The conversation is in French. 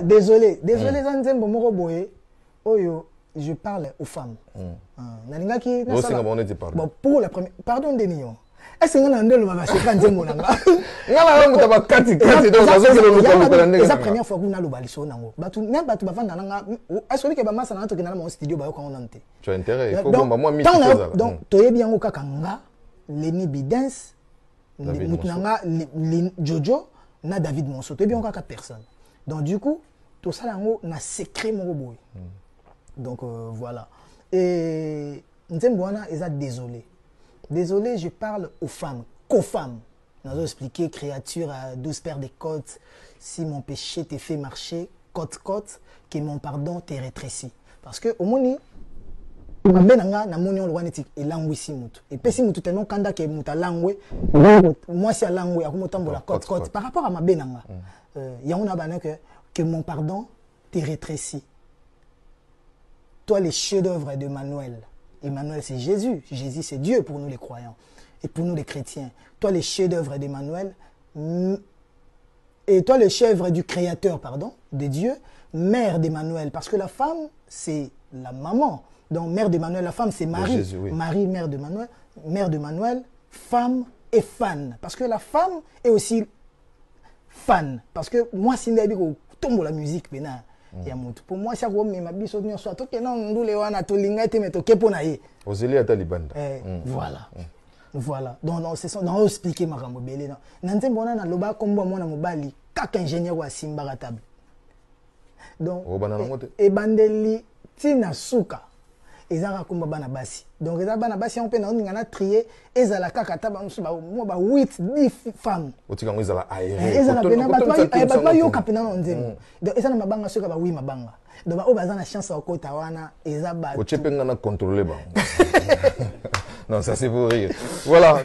Désolé, Zanzembo Moroboé, Oyo, je parle aux femmes. Bon, pour la première, pardon Denio. Est-ce que vous avez le même Zanzembo Nanga? C'est la première fois que vous avez le balisson. Même pas tout le monde. Est-ce que vous avez un studio? Tu as intérêt. Donc, tu es bien au Kakanga, Lenny Bidens, Jojo, na David Monso. Tu es bien au Kaka personne. Donc, du coup, tout ça, na secret mon boy. Donc, voilà. Et Nzembouana, ils sont désolés. Désolé, je parle aux femmes, qu'aux femmes. Nous allons expliquer, créature à 12 paires de côtes. Si mon péché t'est fait marcher, côte, que mon pardon t'est rétréci. Parce que, au moni, mabenanga na moni on loin et langue si mutu. Et puis si mutu tellement kanda ke muta langue, moi si à langue, à la côte. Par rapport à mabenanga, il y a un abonné que mon pardon t'est rétréci. Toi, les chefs-d'œuvre d'Emmanuel. Emmanuel, c'est Jésus. Jésus, c'est Dieu pour nous les croyants. Et pour nous les chrétiens. Toi, les chefs-d'œuvre d'Emmanuel. Et toi, le chef du Créateur, pardon, de Dieu. Mère d'Emmanuel. Parce que la femme, c'est la maman. Donc, mère d'Emmanuel, la femme, c'est Marie. Jésus, oui. Marie, mère d'Emmanuel. Mère d'Emmanuel, femme et fan. Parce que la femme est aussi fan. Parce que moi, si je tombe la musique, pour moi, ça ma biso soit que non nous les wana to linga te meto kepo na ye. Ozeli ata libanda. Voilà. Voilà. Donc c'est ça on expliquer makambo belé non. Nanze mbona na loba kombo mwana mobali kaka ingénieur wa simba table. Donc et bandeli tina suka ezaka komba bana basi. Donc ezaka bana basi on peut na ngana trier ezala kaka taba mo ba 8 10 femmes. Otika ngo ezala aéré. Ezala pena batwa yo kapena nzemo. Donc ezala mabanga soka ba 8 mabanga. Donc ba obaza na chance okota wana ezaba. Ochepenga na contrôler ba. Non, ça c'est pour rire. Voilà.